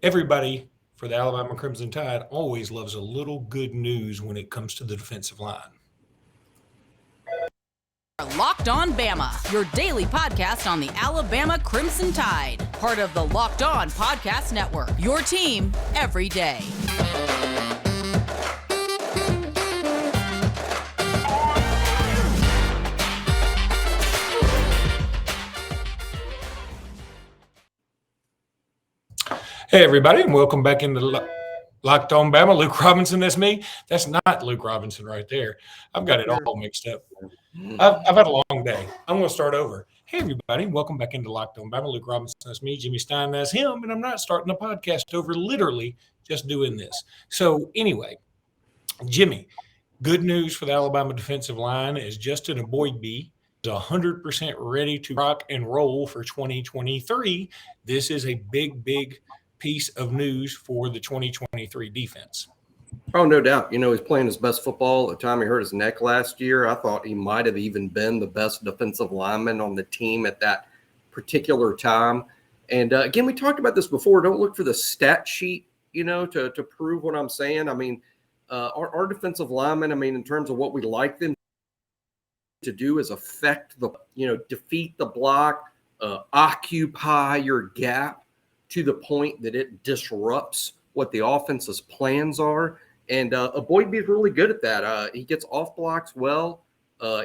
Everybody for the Alabama Crimson Tide always loves a little good news when it comes to the defensive line. Locked On Bama, your daily podcast on the Alabama Crimson Tide. Part of the Locked On Podcast Network, your team every day. Hey, everybody, and welcome back into Locked On Bama. Luke Robinson, that's me. That's not Luke Robinson right there. I've got it all mixed up. I've had a long day. I'm going to start over. Hey, everybody, welcome back into Locked On Bama. Luke Robinson, that's me. Jimmy Stein, that's him. And I'm not starting a podcast over, literally just doing this. So anyway, Jimmy, good news for the Alabama defensive line is Justin Eboigbe is 100% ready to rock and roll for 2023. This is a big piece of news for the 2023 defense. Oh, no doubt. He's playing his best football. At the time he hurt his neck last year, I thought he might have even been the best defensive lineman on the team at that particular time. And again, we talked about this before. Don't look for the stat sheet, to prove what I'm saying. I mean, our defensive linemen, in terms of what we like them to do is affect defeat the block, occupy your gap to the point that it disrupts what the offense's plans are. And Eboigbe is really good at that. He gets off blocks well,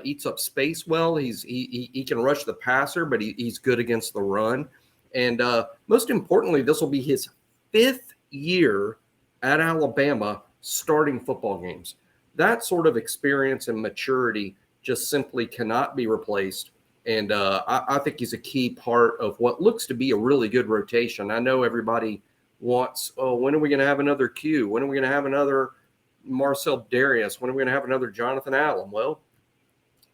eats up space well. He can rush the passer, but he's good against the run. And most importantly, this will be his 5th year at Alabama starting football games. That sort of experience and maturity just simply cannot be replaced. And I think he's a key part of what looks to be a really good rotation. I know everybody wants, when are we going to have another Q? When are we going to have another Marcel Darius? When are we going to have another Jonathan Allen? Well,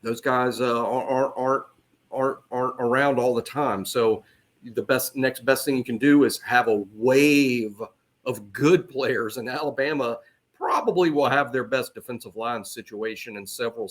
those guys aren't around all the time. So the next best thing you can do is have a wave of good players. And Alabama probably will have their best defensive line situation in several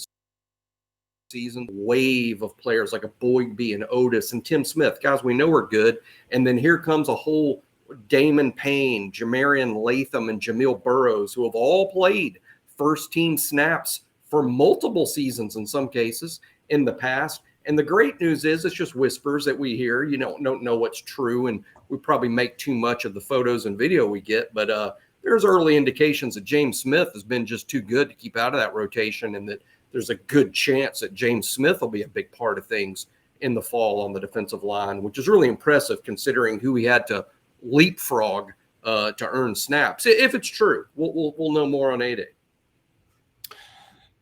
season. Wave of players like Eboigbe and Otis and Tim Smith, guys we know are good. And then here comes a whole Damon Payne, Jamarian Latham, and Jamil Burrows, who have all played first team snaps for multiple seasons in some cases in the past. And the great news is it's just whispers that we hear. Don't know what's true, and we probably make too much of the photos and video we get. But there's early indications that James Smith has been just too good to keep out of that rotation, and that there's a good chance that James Smith will be a big part of things in the fall on the defensive line, which is really impressive considering who he had to leapfrog to earn snaps. If it's true, we'll know more on A-Day.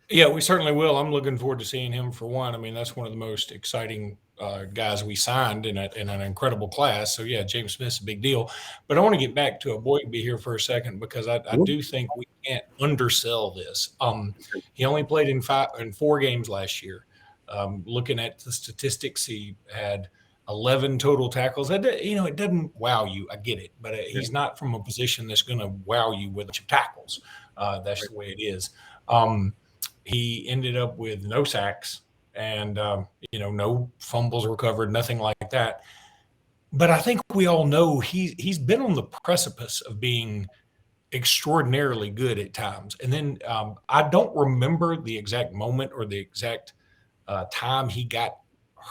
Yeah, we certainly will. I'm looking forward to seeing him for one. That's one of the most exciting guys we signed in an incredible class. So, yeah, James Smith's a big deal. But I want to get back to Eboigbe here for a second because I do think we can't undersell this. He only played in 4 games last year. Looking at the statistics, he had 11 total tackles. It doesn't wow you. I get it. But he's not from a position that's going to wow you with a bunch of tackles. That's the way it is. He ended up with no sacks and, no fumbles recovered, nothing like that. But I think we all know he's been on the precipice of being extraordinarily good at times. And then I don't remember the exact moment or the exact time he got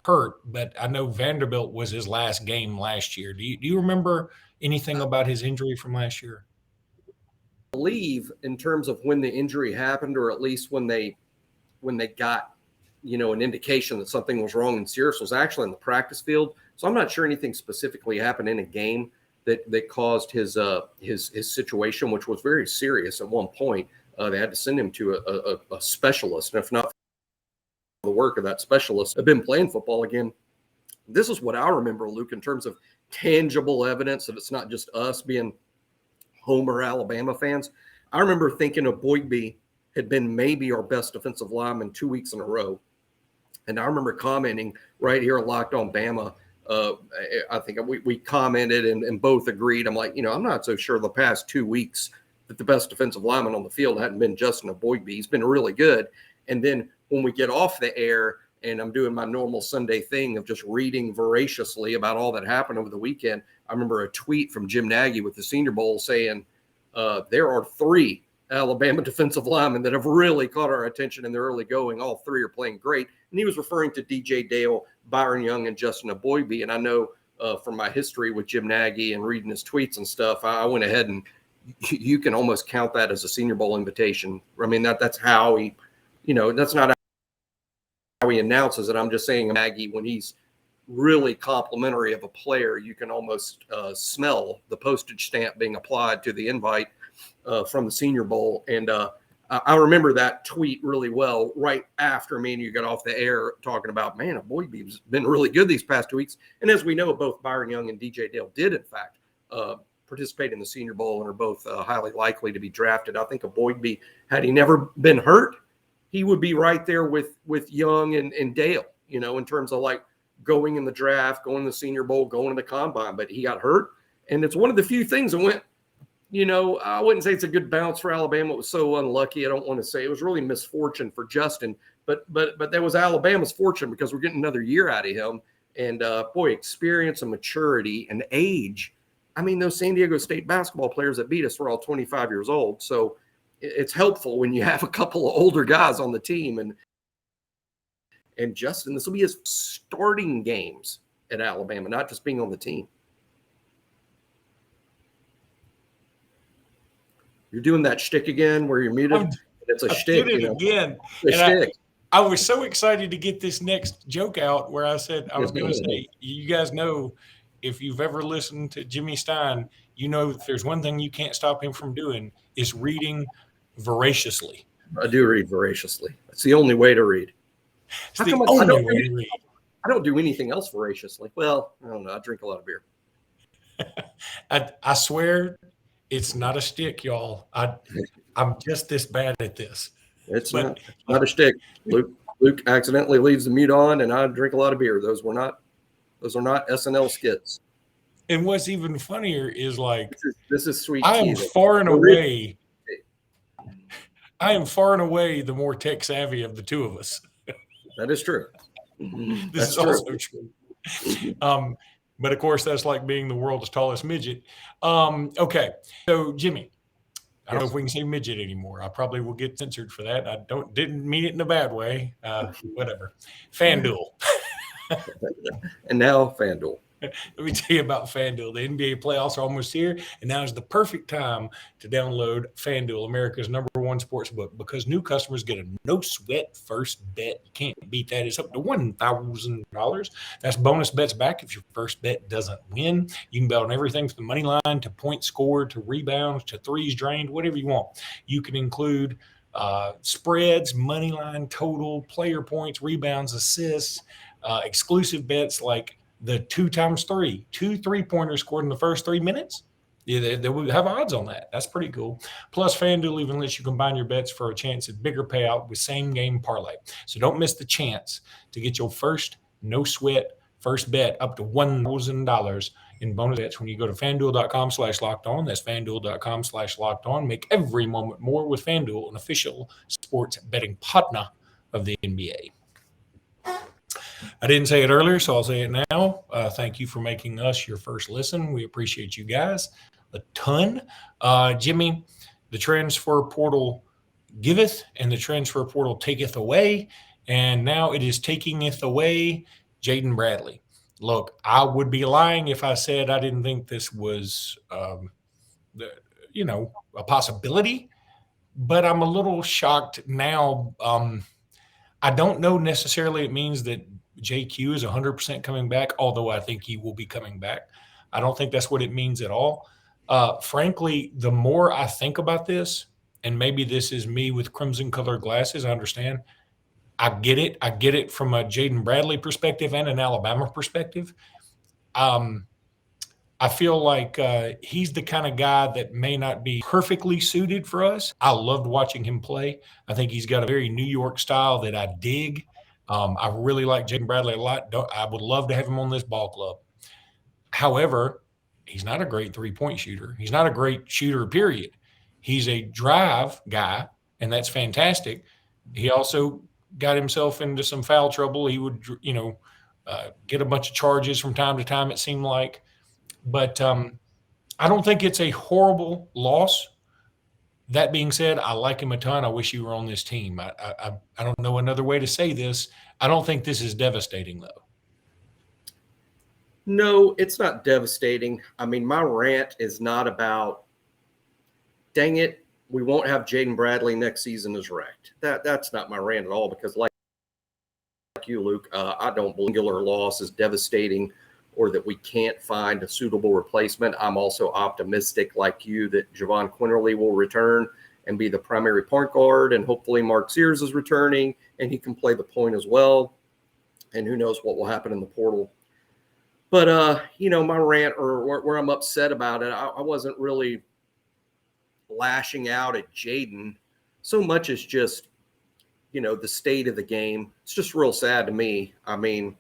hurt, but I know Vanderbilt was his last game last year. Do you remember anything about his injury from last year? Believe in terms of when the injury happened, or at least when they got an indication that something was wrong and serious, was actually in the practice field. So I'm not sure anything specifically happened in a game that caused his situation, which was very serious at one point. They had to send him to a specialist, and if not the work of that specialist, had been playing football again. This is what I remember, Luke, in terms of tangible evidence that it's not just us being Homer Alabama fans. I remember thinking Eboigbe had been maybe our best defensive lineman 2 weeks in a row. And I remember commenting right here at Locked On Bama. I think we commented and both agreed. I'm like, I'm not so sure the past 2 weeks that the best defensive lineman on the field hadn't been Justin Eboigbe. He's been really good. And then when we get off the air and I'm doing my normal Sunday thing of just reading voraciously about all that happened over the weekend. I remember a tweet from Jim Nagy with the Senior Bowl saying, there are 3 Alabama defensive linemen that have really caught our attention in the early going. All 3 are playing great. And he was referring to DJ Dale, Byron Young, and Justin Eboigbe. And I know from my history with Jim Nagy and reading his tweets and stuff, I went ahead and you can almost count that as a Senior Bowl invitation. I mean, that's how he, that's not how he announces it. I'm just saying Nagy, when he's really complimentary of a player, you can almost smell the postage stamp being applied to the invite from the Senior Bowl. And I remember that tweet really well right after me and you got off the air talking about, man, Eboigbe's been really good these past 2 weeks. And as we know, both Byron Young and DJ Dale did, in fact, participate in the Senior Bowl and are both highly likely to be drafted. I think Eboigbe, had he never been hurt, he would be right there with Young and Dale, in terms of like going in the draft, going to the Senior Bowl, going to the combine. But he got hurt. And it's one of the few things that went, I wouldn't say it's a good bounce for Alabama. It was so unlucky. I don't want to say it was really misfortune for Justin, but that was Alabama's fortune because we're getting another year out of him. And experience and maturity and age. I mean, those San Diego State basketball players that beat us were all 25 years old. So it's helpful when you have a couple of older guys on the team. And Justin, this will be his starting games at Alabama, not just being on the team. You're doing that shtick again where you're muted. It's a shtick. Did it again. I was so excited to get this next joke out where I said, I was going to say, you guys know, if you've ever listened to Jimmy Stein, if there's one thing you can't stop him from doing is reading voraciously. I do read voraciously. It's the only way to read. It's the only way to read. I don't do anything else voraciously. Well, I don't know. I drink a lot of beer. I swear it's not a shtick, y'all. I'm just this bad at this. It's not a shtick. Luke accidentally leaves the mute on, and I drink a lot of beer. Those are not SNL skits. And what's even funnier is like this is sweet. I am far and away the more tech savvy of the two of us. That is true. This is also true. But of course, that's like being the world's tallest midget. Okay, so Jimmy, I don't know if we can say midget anymore. I probably will get censored for that. I didn't mean it in a bad way. Whatever. FanDuel. And now FanDuel. Let me tell you about FanDuel. The NBA playoffs are almost here, and now is the perfect time to download FanDuel, America's #1 sports book, because new customers get a no-sweat first bet. You can't beat that. It's up to $1,000. That's bonus bets back if your first bet doesn't win. You can bet on everything from the money line to points scored to rebounds to threes drained, whatever you want. You can include spreads, money line, total, player points, rebounds, assists, exclusive bets like the 2x3, 2 3-pointers scored in the first 3 minutes. Yeah, they will have odds on that. That's pretty cool. Plus, FanDuel even lets you combine your bets for a chance at bigger payout with same-game parlay. So don't miss the chance to get your first no-sweat first bet up to $1,000 in bonus bets when you go to FanDuel.com/lockedon. That's FanDuel.com/lockedon. Make every moment more with FanDuel, an official sports betting partner of the NBA. I didn't say it earlier, so I'll say it now. Thank you for making us your first listen. We appreciate you guys a ton. Jimmy, the transfer portal giveth and the transfer portal taketh away, and now it is takingeth away Jaden Bradley. Look, I would be lying if I said I didn't think this was, a possibility, but I'm a little shocked now. I don't know necessarily it means that JQ is 100% coming back, although I think he will be coming back. I don't think that's what it means at all. Frankly, the more I think about this, and maybe this is me with crimson-colored glasses, I understand. I get it. I get it from a Jaden Bradley perspective and an Alabama perspective. I feel like he's the kind of guy that may not be perfectly suited for us. I loved watching him play. I think he's got a very New York style that I dig. I really like Jaden Bradley a lot. I would love to have him on this ball club. However, he's not a great three-point shooter. He's not a great shooter, period. He's a drive guy, and that's fantastic. He also got himself into some foul trouble. He would, get a bunch of charges from time to time, it seemed like. But I don't think it's a horrible loss. That being said, I like him a ton. I wish he were on this team. I don't know another way to say this. I don't think this is devastating, though. No, it's not devastating. I mean, my rant is not about, dang it, we won't have Jaden Bradley next season is wrecked. That's not my rant at all, because like you, Luke, I don't believe singular loss is devastating or that we can't find a suitable replacement. I'm also optimistic, like you, that Javon Quinterly will return and be the primary point guard, and hopefully Mark Sears is returning and he can play the point as well. And who knows what will happen in the portal. But, my rant, or where I'm upset about it, I wasn't really lashing out at Jaden so much as just, the state of the game. It's just real sad to me. I mean,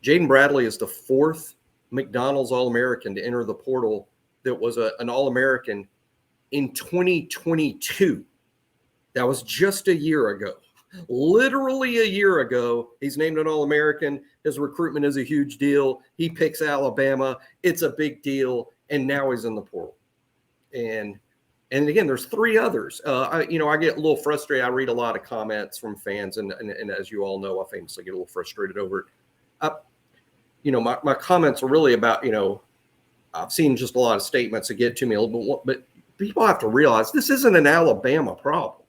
Jaden Bradley is the fourth McDonald's All-American to enter the portal that was an All-American in 2022. That was just a year ago. Literally a year ago, he's named an All-American. His recruitment is a huge deal. He picks Alabama. It's a big deal. And now he's in the portal. And again, there's three others. I get a little frustrated. I read a lot of comments from fans. And as you all know, I famously get a little frustrated over it. My comments are really about, I've seen just a lot of statements that get to me a little bit, but people have to realize this isn't an Alabama problem.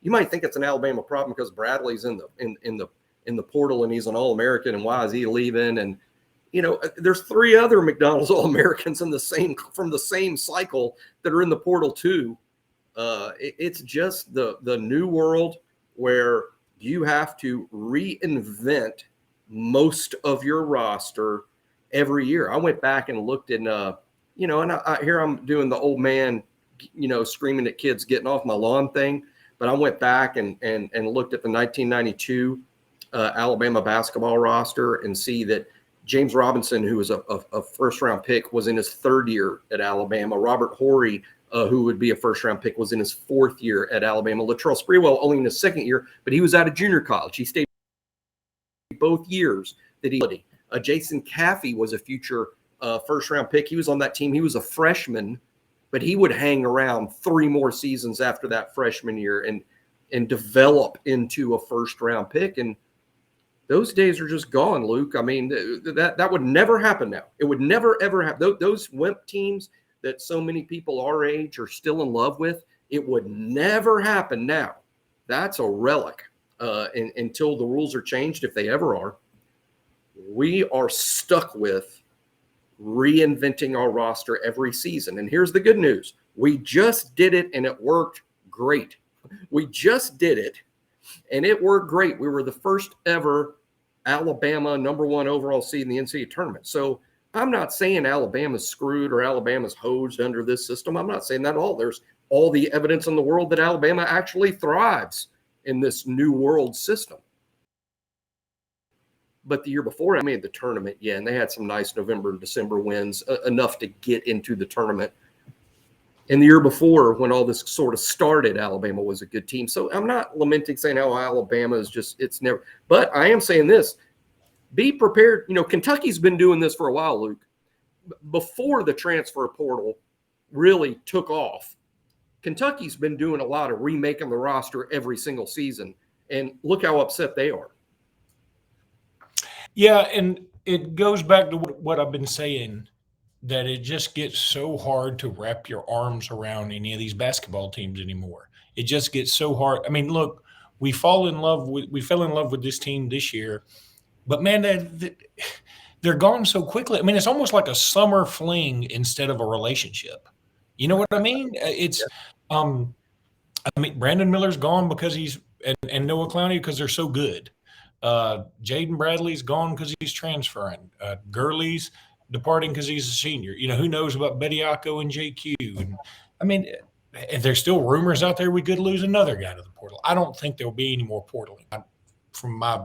You might think it's an Alabama problem because Bradley's in the portal and he's an All-American, and why is he leaving? And there's three other McDonald's All-Americans from the same cycle that are in the portal too. It's just the new world where you have to reinvent most of your roster every year. I went back and looked in, here I'm doing the old man, screaming at kids getting off my lawn thing. But I went back and looked at the 1992 Alabama basketball roster and see that James Robinson, who was a first-round pick, was in his third year at Alabama. Robert Horry, who would be a first-round pick, was in his fourth year at Alabama. Latrell Sprewell only in his second year, but he was out of junior college. He stayed both years that he Jason Caffey was a future first-round pick. He was on that team. He was a freshman, but he would hang around 3 more seasons after that freshman year and develop into a first-round pick. And those days are just gone, Luke. I mean, that would never happen now. It would never, ever happen. Those WIMP teams that so many people our age are still in love with, it would never happen now. That's a relic until the rules are changed, if they ever are. We are stuck with reinventing our roster every season. And here's the good news. We just did it and it worked great. We just did it and it worked great. We were the first ever Alabama #1 overall seed in the NCAA tournament. So I'm not saying Alabama's screwed or Alabama's hosed under this system. I'm not saying that at all. There's all the evidence in the world that Alabama actually thrives in this new world system. But the year before, I made the tournament, and they had some nice November and December wins, enough to get into the tournament. And the year before, when all this sort of started, Alabama was a good team. So I'm not lamenting saying, Alabama is just, it's never. But I am saying this, be prepared. Kentucky's been doing this for a while, Luke. Before the transfer portal really took off, Kentucky's been doing a lot of remaking the roster every single season. And look how upset they are. Yeah, and it goes back to what I've been saying, that it just gets so hard to wrap your arms around any of these basketball teams anymore. It just gets so hard. I mean, look, we fell in love with this team this year, but man, they're gone so quickly. I mean, it's almost like a summer fling instead of a relationship. You know what I mean? Brandon Miller's gone because and Noah Clowney because they're so good. Jaden Bradley's gone because he's transferring. Gurley's departing because he's a senior. Who knows about Bediako and JQ? And if there's still rumors out there we could lose another guy to the portal. I don't think there'll be any more portaling from my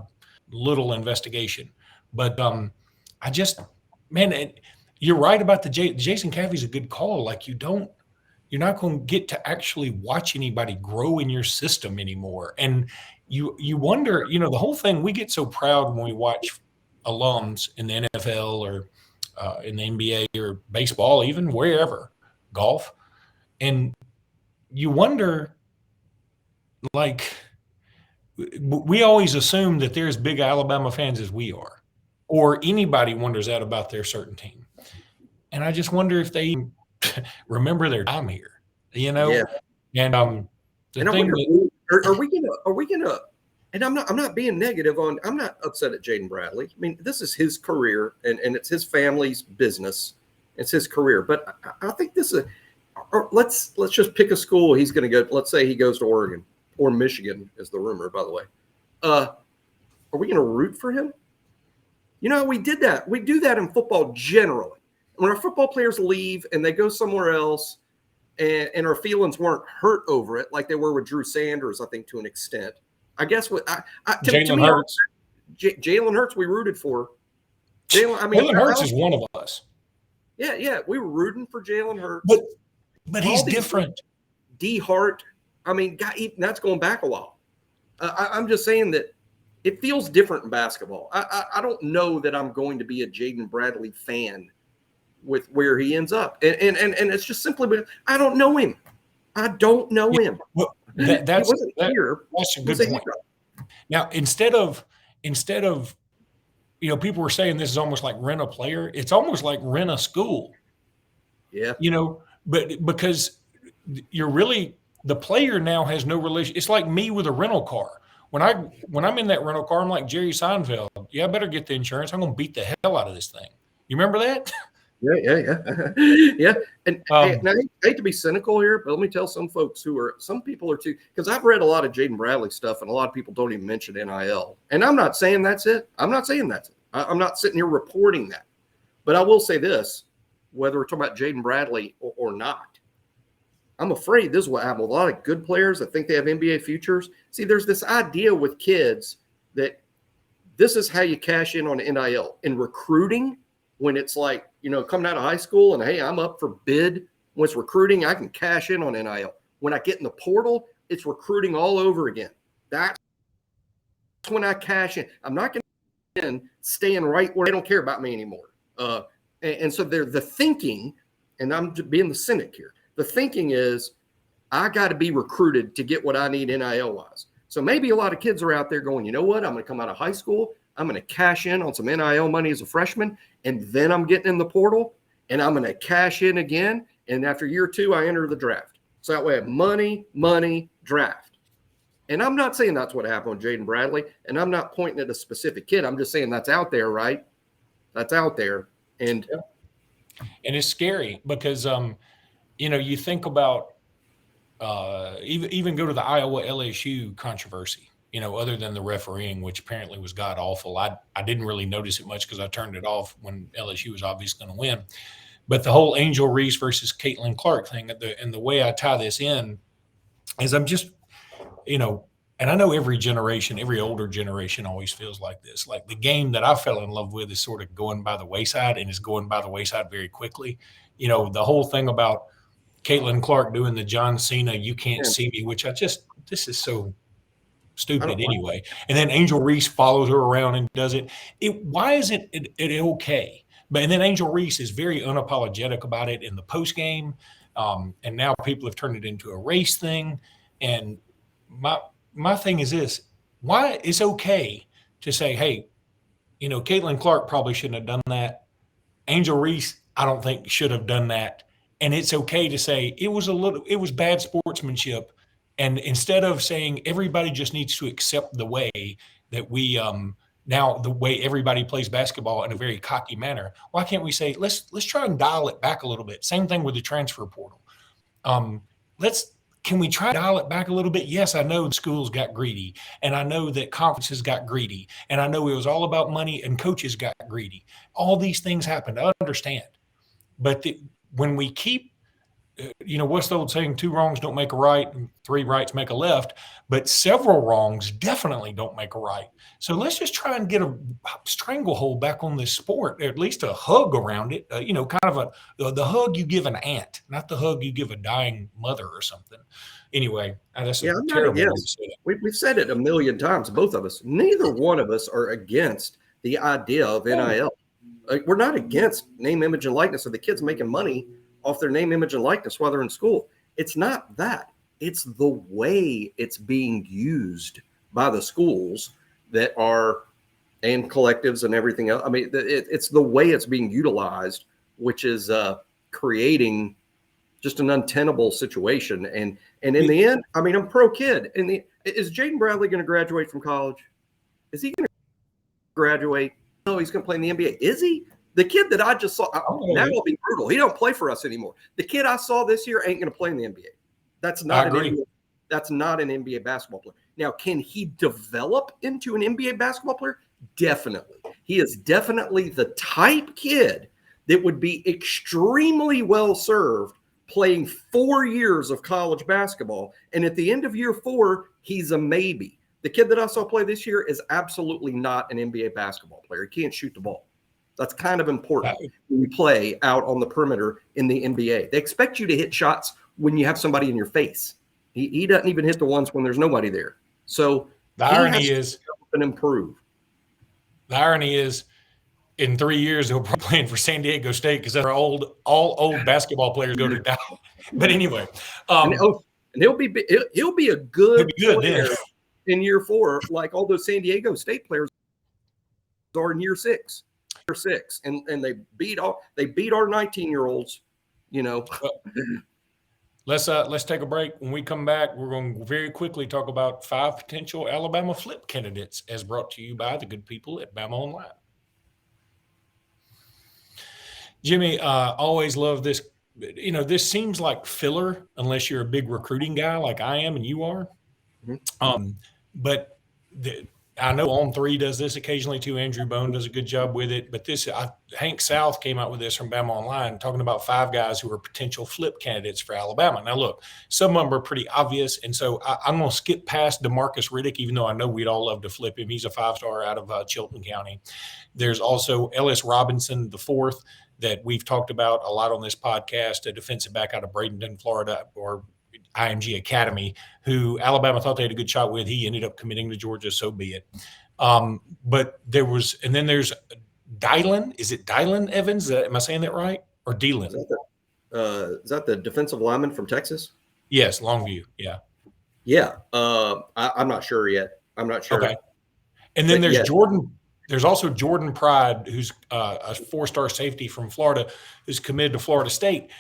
little investigation. But you're right about the Jason Caffey's a good call. Like you're not going to get to actually watch anybody grow in your system anymore. And you wonder, the whole thing, we get so proud when we watch alums in the NFL or in the NBA or baseball, even wherever, golf. And you wonder, like, we always assume that they're as big Alabama fans as we are, or anybody wonders that about their certain team. And I just wonder if they remember their time here, Yeah. And the And I thing wonder, that, are we gonna, and I'm not being negative I'm not upset at Jaden Bradley. I mean, this is his career and it's his family's business. It's his career. But I think this is, let's just pick a school he's going to go. Let's say he goes to Oregon or Michigan is the rumor, by the way. Are we going to root for him? We did that. We do that in football generally. When our football players leave and they go somewhere else, and our feelings weren't hurt over it like they were with Drew Sanders, I think, to an extent. I guess what Jalen Hurts. Jalen Hurts, we rooted for. Jalen Hurts is one of us. Yeah, we were rooting for Jalen Hurts. But he's different. D Hart, that's going back a while. I'm just saying that it feels different in basketball. I don't know that I'm going to be a Jaden Bradley fan with where he ends up. And it's just simply, I don't know him. I don't know him. Well, that's a good point. Now, instead of people were saying this is almost like rent a player, it's almost like rent a school. Yeah. But because you're really, the player now has no relation. It's like me with a rental car. When I'm in that rental car, I'm like Jerry Seinfeld. Yeah, I better get the insurance. I'm going to beat the hell out of this thing. You remember that? Yeah. And I hate to be cynical here, but let me tell some people are too, because I've read a lot of Jaden Bradley stuff, and a lot of people don't even mention NIL. And I'm not saying that's it. I'm not sitting here reporting that. But I will say this, whether we're talking about Jaden Bradley or not, I'm afraid this is what happened with a lot of good players that think they have NBA futures. See, there's this idea with kids that this is how you cash in on NIL. In recruiting, when it's like, coming out of high school and, hey, I'm up for bid. When it's recruiting, I can cash in on NIL. When I get in the portal, it's recruiting all over again. That's when I cash in. I'm not going to staying right where they don't care about me anymore. And so the thinking, and I'm just being the cynic here, the thinking is I got to be recruited to get what I need NIL-wise. So maybe a lot of kids are out there going, you know what? I'm going to come out of high school. I'm going to cash in on some NIL money as a freshman, and then I'm getting in the portal, and I'm going to cash in again. And after year 2, I enter the draft. So that way I have money, draft. And I'm not saying that's what happened with Jaden Bradley, and I'm not pointing at a specific kid. I'm just saying that's out there, right? That's out there. And it's scary because, you think about even go to the Iowa LSU controversy, other than the refereeing, which apparently was god awful. I didn't really notice it much because I turned it off when LSU was obviously going to win. But the whole Angel Reese versus Caitlin Clark thing, and the way I tie this in is I'm just, and I know every older generation always feels like this. Like the game that I fell in love with is sort of going by the wayside, and is going by the wayside very quickly. The whole thing about Caitlin Clark doing the John Cena, you can't see me, which this is so stupid anyway. And then Angel Reese follows her around and does it. Why isn't it okay? And then Angel Reese is very unapologetic about it in the post game. And now people have turned it into a race thing. And my thing is this: why it's okay to say, hey, Caitlin Clark probably shouldn't have done that. Angel Reese, I don't think should have done that. And it's okay to say it was bad sportsmanship. And instead of saying everybody just needs to accept the way that we now the way everybody plays basketball in a very cocky manner, why can't we say let's try and dial it back a little bit? Same thing with the transfer portal. Can we try to dial it back a little bit? Yes, I know schools got greedy, and I know that conferences got greedy, and I know it was all about money and coaches got greedy. All these things happened. I understand. But when we keep what's the old saying? 2 wrongs don't make a right, and 3 rights make a left. But several wrongs definitely don't make a right. So let's just try and get a stranglehold back on this sport, at least a hug around it. Kind of the hug you give an aunt, not the hug you give a dying mother or something. Anyway, that's Yeah, a I'm not terrible way to against. say that. We've said it a million times, both of us. Neither one of us are against the idea of NIL. We're not against name, image, and likeness of the kids making money off their name, image, and likeness while they're in school. It's not that. It's the way it's being used by the schools that are, and collectives and everything else. I mean, it's the way it's being utilized, which is creating just an untenable situation. And in the end, I mean, I'm pro kid. Is Jaden Bradley going to graduate from college? Is he going to graduate? No, he's going to play in the NBA. Is he? The kid that I just saw, now will be brutal. He don't play for us anymore. The kid I saw this year ain't going to play in the NBA. That's not an NBA. That's not an NBA basketball player. Now, can he develop into an NBA basketball player? Definitely. He is definitely the type kid that would be extremely well served playing 4 years of college basketball. And at the end of year 4, he's a maybe. The kid that I saw play this year is absolutely not an NBA basketball player. He can't shoot the ball. That's kind of important when you play out on the perimeter in the NBA. They expect you to hit shots when you have somebody in your face. He doesn't even hit the ones when there's nobody there. So the irony is and improve. The irony is, in 3 years he'll probably playing for San Diego State because all old basketball players go to Dallas. But anyway, and he'll be a good player in year 4, like all those San Diego State players are in year 6. And they beat our 19-year-olds. Let's take a break. When we come back, we're going to very quickly talk about 5 potential Alabama flip candidates, as brought to you by the good people at Bama Online. Jimmy, always love this. This seems like filler unless you're a big recruiting guy like I am and you are. Mm-hmm. But I know On 3 does this occasionally too. Andrew Bone does a good job with it. But Hank South came out with this from Bama Online, talking about 5 guys who are potential flip candidates for Alabama. Now, look, some of them are pretty obvious. And so I'm going to skip past DeMarcus Riddick, even though I know we'd all love to flip him. He's a 5-star out of Chilton County. There's also Ellis Robinson, the 4th, that we've talked about a lot on this podcast, a defensive back out of Bradenton, Florida, or IMG Academy, who Alabama thought they had a good shot with. He ended up committing to Georgia, so be it. But there's Dylan. Is it Dylan Evans? Am I saying that right? Or Dylan? Is that the defensive lineman from Texas? Yes, Longview. Yeah. Yeah. I'm not sure yet. I'm not sure. Okay. And then there's Jordan. There's also Jordan Pride, who's a 4-star safety from Florida, who's committed to Florida State.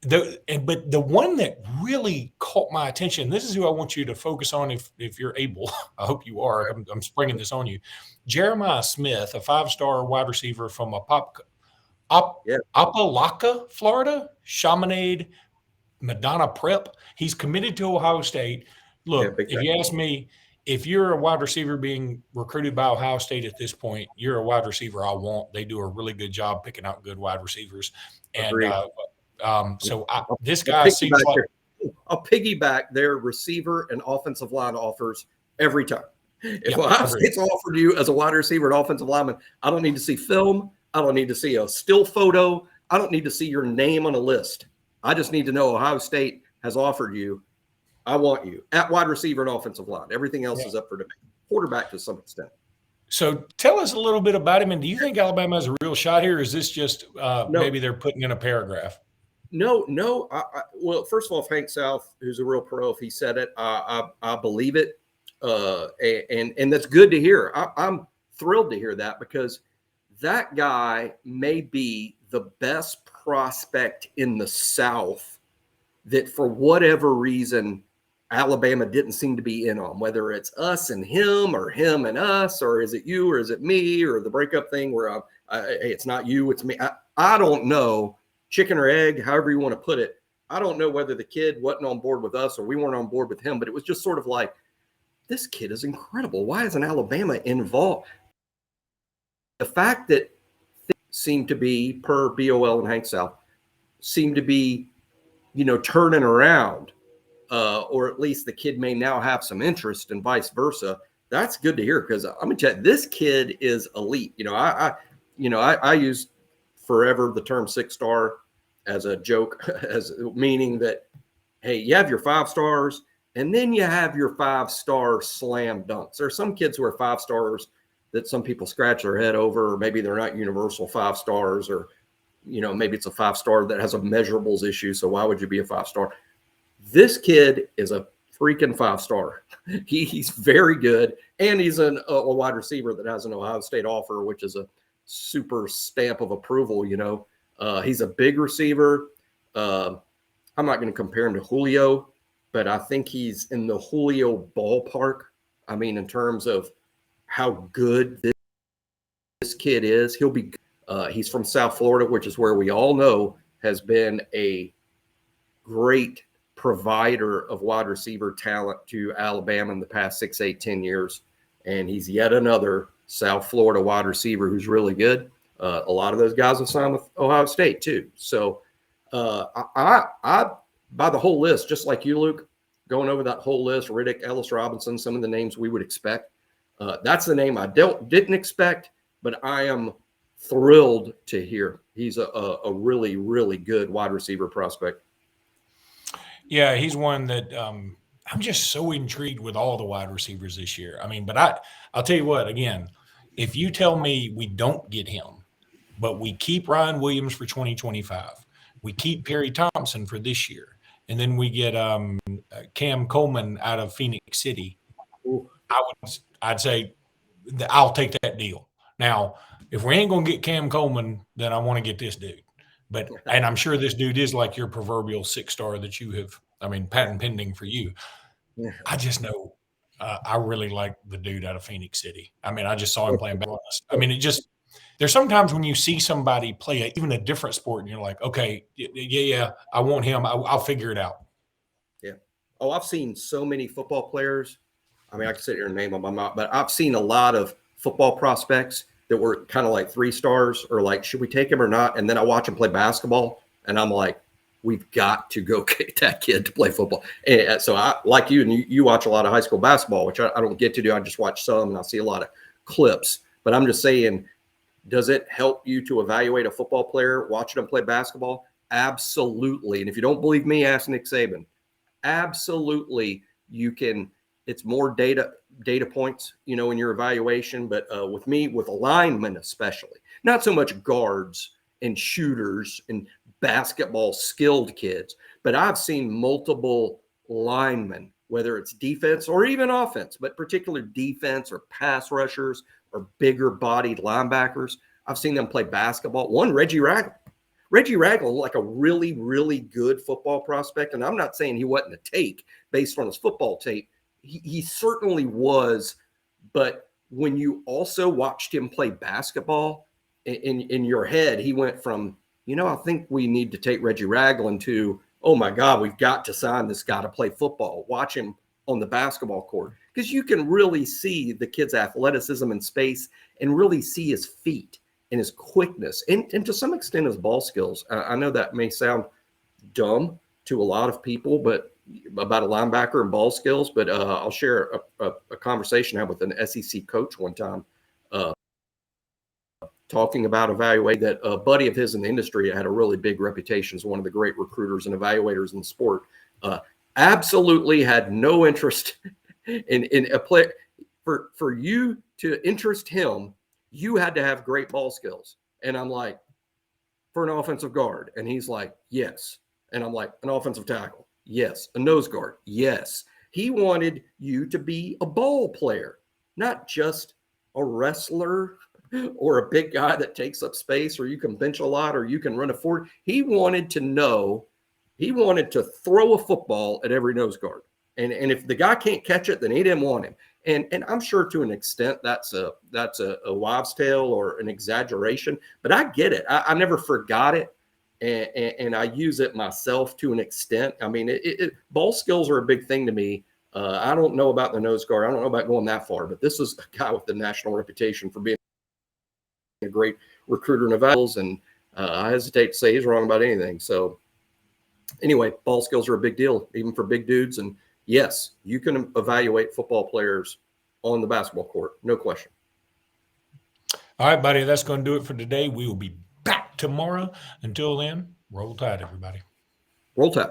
But the one that really caught my attention, this is who I want you to focus on if you're able. I hope you are. I'm springing this on you. Jeremiah Smith, a 5-star wide receiver from Apalaka, Florida, Chaminade, Madonna Prep. He's committed to Ohio State. Look, if you ask me, if you're a wide receiver being recruited by Ohio State at this point, you're a wide receiver I want. They do a really good job picking out good wide receivers. And this guy seems like – I'll piggyback their receiver and offensive line offers every time. If Ohio State's offered you as a wide receiver and offensive lineman, I don't need to see film. I don't need to see a still photo. I don't need to see your name on a list. I just need to know Ohio State has offered you. I want you at wide receiver and offensive line. Everything else is up for debate. Quarterback to some extent. So tell us a little bit about him. And do you think Alabama has a real shot here? Or is this just maybe they're putting in a paragraph? No. Well, first of all, if Hank South, who's a real pro, if he said it, I believe it. And that's good to hear. I'm thrilled to hear that because that guy may be the best prospect in the South that for whatever reason Alabama didn't seem to be in on, whether it's us and him or him and us, or is it you or is it me, or the breakup thing where hey, it's not you, it's me. I don't know, chicken or egg, however you want to put it. I don't know whether the kid wasn't on board with us or we weren't on board with him, but it was just sort of like, this kid is incredible. Why isn't Alabama involved? The fact that things seem to be, per BOL and Hank South, seem to be turning around, or at least the kid may now have some interest and vice versa. That's good to hear, because I'm gonna tell you, this kid is elite. I use forever the term 6-star as a joke, as meaning that, hey, you have your 5 stars and then you have your 5-star slam dunks. There are some kids who are 5 stars that some people scratch their head over, or maybe they're not universal 5 stars, or maybe it's a 5-star that has a measurables issue. So why would you be a 5-star? This kid is a freaking 5-star. He's very good, and he's a wide receiver that has an Ohio State offer, which is a super stamp of approval. He's a big receiver. I'm not going to compare him to Julio, but I think he's in the Julio ballpark. I mean, in terms of how good this kid is, he'll be. He's from South Florida, which is where we all know has been a great provider of wide receiver talent to Alabama in the past 6, 8, 10 years. And he's yet another South Florida wide receiver who's really good. A lot of those guys have signed with Ohio State too. So I by the whole list, just like you, Luke, going over that whole list, Riddick, Ellis Robinson, some of the names we would expect. That's the name I didn't expect, but I am thrilled to hear. He's a really, really good wide receiver prospect. Yeah, he's one that I'm just so intrigued with all the wide receivers this year. I mean, but I'll tell you what, again, if you tell me we don't get him, but we keep Ryan Williams for 2025, we keep Perry Thompson for this year, and then we get Cam Coleman out of Phoenix City, I'd say I'll take that deal. Now, if we ain't going to get Cam Coleman, then I want to get this dude. And I'm sure this dude is like your proverbial 6-star that you have, patent pending for you. Yeah. I just know I really like the dude out of Phoenix City. I just saw him playing basketball. There's sometimes when you see somebody play even a different sport and you're like, okay, yeah, I want him. I'll figure it out. Yeah. Oh, I've seen so many football players. I can sit here and name them, but I've seen a lot of football prospects that were kind of like 3 stars, or like, should we take him or not? And then I watch him play basketball and I'm like, we've got to go get that kid to play football. And so I, like you, and you watch a lot of high school basketball, which I don't get to do. I just watch some and I see a lot of clips, but I'm just saying, does it help you to evaluate a football player watching them play basketball? Absolutely. And if you don't believe me, ask Nick Saban. Absolutely. You can, it's more data points, in your evaluation. But with me, with a lineman especially, not so much guards and shooters and basketball skilled kids, but I've seen multiple linemen, whether it's defense or even offense, but particularly defense or pass rushers or bigger bodied linebackers. I've seen them play basketball. One, Reggie Ragland, like a really, really good football prospect. And I'm not saying he wasn't a take based on his football tape. He certainly was. But when you also watched him play basketball, in your head, he went from, I think we need to take Reggie Ragland to, oh my God, we've got to sign this guy to play football. Watch him on the basketball court, because you can really see the kid's athleticism in space and really see his feet and his quickness and to some extent his ball skills. I know that may sound dumb to a lot of people, but about a linebacker and ball skills, but I'll share a conversation I had with an SEC coach one time, talking about evaluating that a buddy of his in the industry had a really big reputation as one of the great recruiters and evaluators in the sport. Absolutely had no interest in a play. For you to interest him, you had to have great ball skills. And I'm like, for an offensive guard. And he's like, yes. And I'm like, an offensive tackle. Yes. A nose guard. Yes. He wanted you to be a ball player, not just a wrestler or a big guy that takes up space, or you can bench a lot, or you can run a 40. He wanted to throw a football at every nose guard. And if the guy can't catch it, then he didn't want him. And I'm sure to an extent that's a wives' tale or an exaggeration, but I get it. I never forgot it. And I use it myself to an extent. Ball skills are a big thing to me. I don't know about the nose guard. I don't know about going that far, but this is a guy with the national reputation for being a great recruiter and evaluators, and I hesitate to say he's wrong about anything. So anyway, ball skills are a big deal, even for big dudes. And yes, you can evaluate football players on the basketball court, no question. All right, buddy, that's going to do it for today. We will be back tomorrow. Until then, roll tide, everybody. Roll Tide.